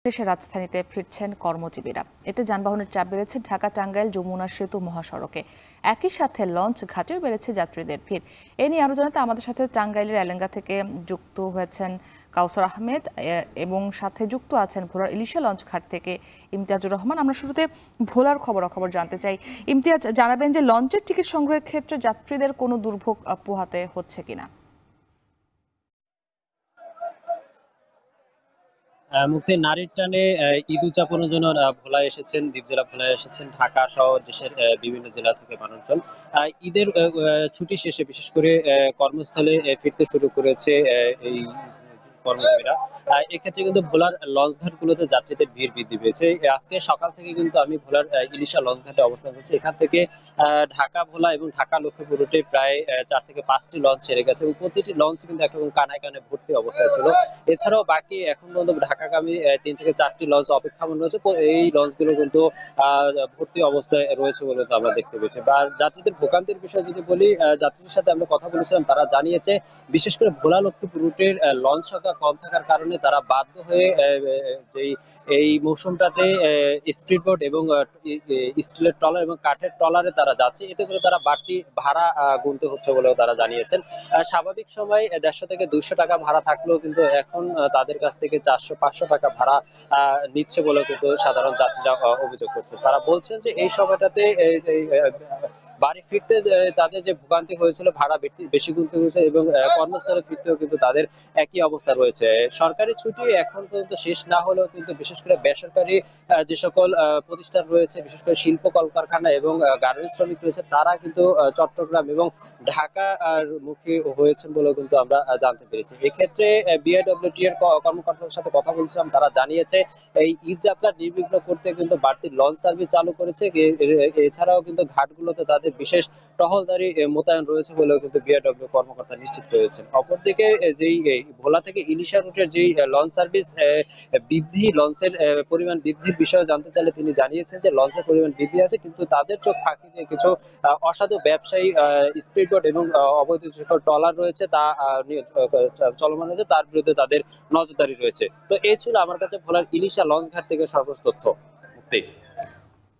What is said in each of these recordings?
দেশের রাজধানীতে ফিরছেন কর্মজীবীরা। এতে যানবাহনের চাপ বেড়েছে ঢাকা টাঙ্গাইল যমুনা সেতু মহাসড়কে। একই সাথে লঞ্চ ঘাটেও বেড়েছে যাত্রীদের ভিড়। এ নিয়ে আরো জানাতে আমাদের সাথে টাঙ্গাইলের এলেঙ্গা থেকে যুক্ত হয়েছেন কাউসার আহমেদ এবং সাথে যুক্ত আছেন ভোলার ইলিশা লঞ্চ ঘাট থেকে ইমতিয়াজুর রহমান। আমরা শুরুতে ভোলার খবরাখবর জানতে চাই। ইমতিয়াজ, জানাবেন যে লঞ্চের টিকিট সংগ্রহের ক্ষেত্রে যাত্রীদের কোনো দুর্ভোগ পোহাতে হচ্ছে কিনা? মুক্তি নারীর টানে ঈদ উদযাপনের জন্য ভোলায় এসেছেন, দ্বীপ জেলা ভোলায় এসেছেন ঢাকা সহ দেশের বিভিন্ন জেলা থেকে মানুষজন। ঈদের ছুটি শেষে বিশেষ করে কর্মস্থলে ফিরতে শুরু করেছে এই কর্মজীবীরা। এক্ষেত্রে কিন্তু ভোলার লঞ্চ ঘাটগুলোতে যাত্রীদের ভিড় বৃদ্ধি পেয়েছে। আজকে সকাল থেকে কিন্তু আমি ভোলার ইলিশা লঞ্চ ঘাটে অবস্থান করছি। এখান থেকে ঢাকা ভোলা এবং ঢাকা লক্ষ্মীপুর রুটে প্রায় 4 থেকে 5টি লঞ্চ ছেড়ে গেছে এবং প্রতিটি লঞ্চ কিন্তু একরকম কানায় কানায় ভর্তি অবস্থায় ছিল। এছাড়াও বাকি এখন পর্যন্ত ঢাকাগামী 3 থেকে 4টি লঞ্চ অপেক্ষমান রয়েছে। এই লঞ্চগুলো কিন্তু ভর্তি অবস্থায় রয়েছে বলে তো আমরা দেখতে পেয়েছি। আর যাত্রীদের ভোগান্তির বিষয় যদি বলি, যাত্রীদের সাথে আমরা কথা বলেছিলাম, তারা জানিয়েছে বিশেষ করে ভোলা লক্ষ্মীপুর রুটের লঞ্চ সংখ্যা কম থাকার কারণে তারা বাধ্য হয়ে যেই এই মৌসুমটাতে স্পিড বোট এবং স্টিলের ট্রলার এবং কাঠের ট্রলারে তারা যাচ্ছে। এতে করে তারা বাড়তি ভাড়া গুনতে হচ্ছে বলেও তারা জানিয়েছেন। স্বাভাবিক সময় 150 থেকে 200 টাকা ভাড়া থাকলেও কিন্তু এখন তাদের কাছ থেকে 400-500 টাকা ভাড়া নিচ্ছে বলেও কিন্তু সাধারণ যাত্রীরা অভিযোগ করছে। তারা বলছেন যে এই সময়টাতে বাড়ি ফিরতে তাদের যে ভোগান্তি হয়েছিল, ভাড়া বেশি গুনতে হয়েছে এবং কর্মস্থলে ফিরতেও কিন্তু তাদের একই অবস্থা রয়েছে। সরকারি ছুটি এখন পর্যন্ত শেষ না হলেও কিন্তু বিশেষ করে বেসরকারি যে সকল প্রতিষ্ঠান রয়েছে, বিশেষ করে শিল্প কলকারখানা এবং গার্মেন্টস শ্রমিক রয়েছে, তারা কিন্তু চট্টগ্রাম এবং ঢাকা মুখী হয়েছেন বলেও কিন্তু আমরা জানতে পেরেছি। এক্ষেত্রে বিআইডব্লিউটি এর কর্মকর্তাদের সাথে কথা বলছিলাম, তারা জানিয়েছে এই ঈদ যাত্রা নির্বিঘ্ন করতে কিন্তু বাড়তি লঞ্চ সার্ভিস চালু করেছে। এছাড়াও কিন্তু ঘাটগুলোতে তাদের বিশেষ টহলদারি মোতায়েন রয়েছে বলেও কিন্তু বিআইডব্লিউ কর্মকর্তা নিশ্চিত করেছেন। অপরদিকে যেই ভোলা থেকে ইলিশা রুটের যেই লঞ্চ সার্ভিস বৃদ্ধি, লঞ্চের পরিমাণ বৃদ্ধির বিষয়ে জানতে চাইলে তিনি জানিয়েছেন যে লঞ্চের পরিমাণ বৃদ্ধি আছে, কিন্তু তাদের চোখ ফাঁকি দিয়ে কিছু অসাধু ব্যবসায়ী স্পিড বোট এবং অবৈধ যে সকল ট্রলার রয়েছে তা চলমান রয়েছে, তার বিরুদ্ধে তাদের নজরদারি রয়েছে। তো এই ছিল আমার কাছে ভোলার ইলিশা লঞ্চ ঘাট থেকে সর্বোচ্চ তথ্য। মুক্তি।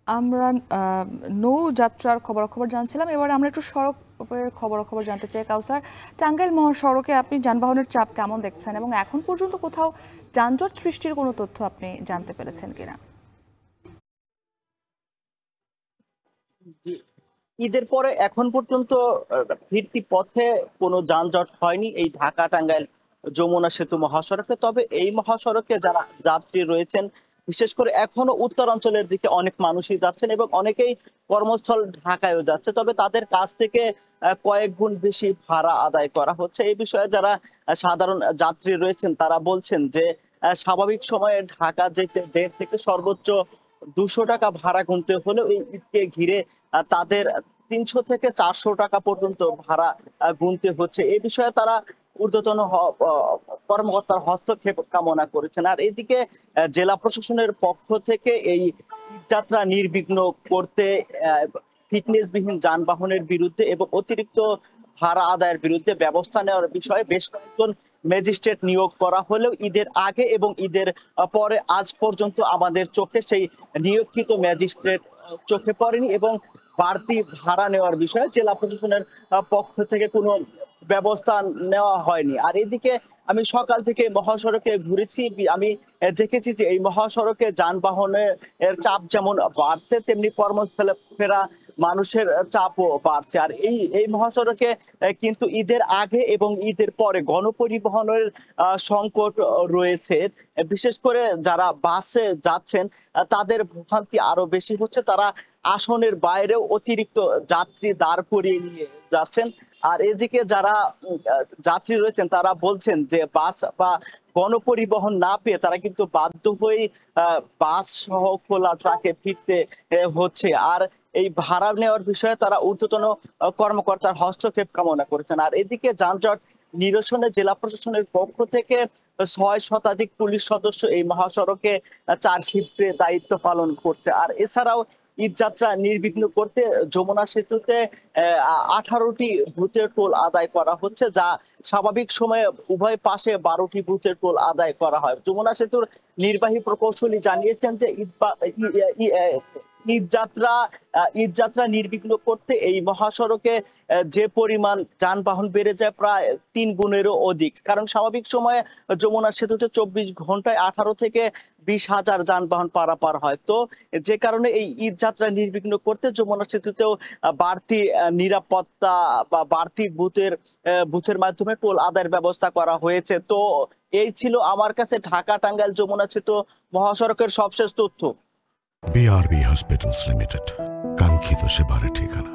আমরা নৌ যাত্রার খবরাখবর জানছিলাম। এবারে আমরা একটু সড়কের খবরাখবর জানতে চাই। কাউসার, টাঙ্গাইল মহাসড়কে আপনি যানবাহনের চাপ কেমন দেখছেন এবং এখন পর্যন্ত কোথাও যানজট সৃষ্টির কোনো তথ্য আপনি জানতে পেরেছেন কিনা? ঈদের পরে এখন পর্যন্ত ফিরতি পথে কোনো যানজট হয়নি এই ঢাকা টাঙ্গাইল যমুনা সেতু মহাসড়কে। তবে এই মহাসড়কে যারা যাত্রী রয়েছেন, বিশেষ করে এখনো উত্তরাঞ্চলের দিকে অনেক মানুষই যাচ্ছেন এবং অনেকেই কর্মস্থল ঢাকায়ও যাচ্ছে। তবে তাদের কাছ থেকে কয়েক গুণ বেশি ভাড়া আদায় করা হচ্ছে। এই বিষয়ে যারা সাধারণ যাত্রী রয়েছেন, তারা বলছেন যে স্বাভাবিক সময়ে ঢাকা যেতে 1.5 থেকে সর্বোচ্চ 200 টাকা ভাড়া গুনতে হলেও এই ঈদকে ঘিরে তাদের 300 থেকে 400 টাকা পর্যন্ত ভাড়া গুনতে হচ্ছে। এই বিষয়ে তারা ঊর্ধ্বতন কর্মকর্তার হস্তক্ষেপ কামনা করেছেন। আর এদিকে জেলা প্রশাসনের পক্ষ থেকে এই যাত্রা নির্বিঘ্ন করতে ফিটনেসবিহীন যানবাহনের বিরুদ্ধে এবং অতিরিক্ত ভাড়া আদায়ের বিরুদ্ধে ব্যবস্থা নেওয়ার বিষয়ে বেশ কয়েকজন ম্যাজিস্ট্রেট নিয়োগ করা হলেও ঈদের আগে এবং ঈদের পরে আজ পর্যন্ত আমাদের চোখে সেই নিয়োগকৃত ম্যাজিস্ট্রেট চোখে পড়েনি এবং বাড়তি ভাড়া নেওয়ার বিষয়ে জেলা প্রশাসনের পক্ষ থেকে কোনো ব্যবস্থা নেওয়া হয়নি। আর এদিকে আমি সকাল থেকে মহাসড়কে ঘুরেছি, আমি দেখেছি যে এই মহাসড়কে যানবাহনের চাপ যেমন বাড়ছে, তেমনি কর্মস্থলে ফেরা মানুষের চাপও বাড়ছে। আর এই মহাসড়কে কিন্তু ঈদের আগে এবং ঈদের পরে গণপরিবহনের সংকট রয়েছে। বিশেষ করে যারা বাসে যাচ্ছেন তাদের ভোগান্তি আরো বেশি হচ্ছে। তারা আসনের বাইরেও অতিরিক্ত যাত্রী দাঁড় করিয়ে নিয়ে যাচ্ছেন। আর এদিকে যারা যাত্রী রয়েছেন, তারা বলছেন যে বাস বা গণপরিবহন না পেয়ে তারা কিন্তু বাধ্য হয়ে বাস সহ খোলা ট্রাকে ফিরতে হচ্ছে। আর এই ভাড়া নেওয়ার বিষয়ে তারা ঊর্ধ্বতন কর্মকর্তার হস্তক্ষেপ কামনা করেছেন। আর এদিকে যানজট নিরসনে জেলা প্রশাসনের পক্ষ থেকে 6 শতাধিক পুলিশ সদস্য এই মহাসড়কে 4 শিফটে দায়িত্ব পালন করছে। আর এছাড়াও ঈদ যাত্রা নির্বিঘ্ন করতে যমুনা সেতুতে 18টি বুথের টোল আদায় করা হচ্ছে, যা স্বাভাবিক সময়ে উভয় পাশে 12টি বুথের টোল আদায় করা হয়। যমুনা সেতুর নির্বাহী প্রকৌশলী জানিয়েছেন যে ঈদ যাত্রা নির্বিঘ্ন করতে এই মহাসড়কে যে পরিমাণ যানবাহন বেড়ে যায় প্রায় 3 গুণেরও অধিক। কারণ স্বাভাবিক সময়ে যমুনা সেতুতে 24 ঘন্টায় 18 থেকে 20,000 যানবাহন পারাপার হয়। তো যে কারণে এই ঈদ যাত্রা নির্বিঘ্ন করতে যমুনা সেতুতেও বাড়তি নিরাপত্তা বা বাড়তি বুথের মাধ্যমে টোল আদায়ের ব্যবস্থা করা হয়েছে। তো এই ছিল আমার কাছে ঢাকা টাঙ্গাইল যমুনা সেতু মহাসড়কের সবশেষ তথ্য। BRB হসপিটালস লিমিটেড, কাঙ্ক্ষিত সেবার ঠিকানা।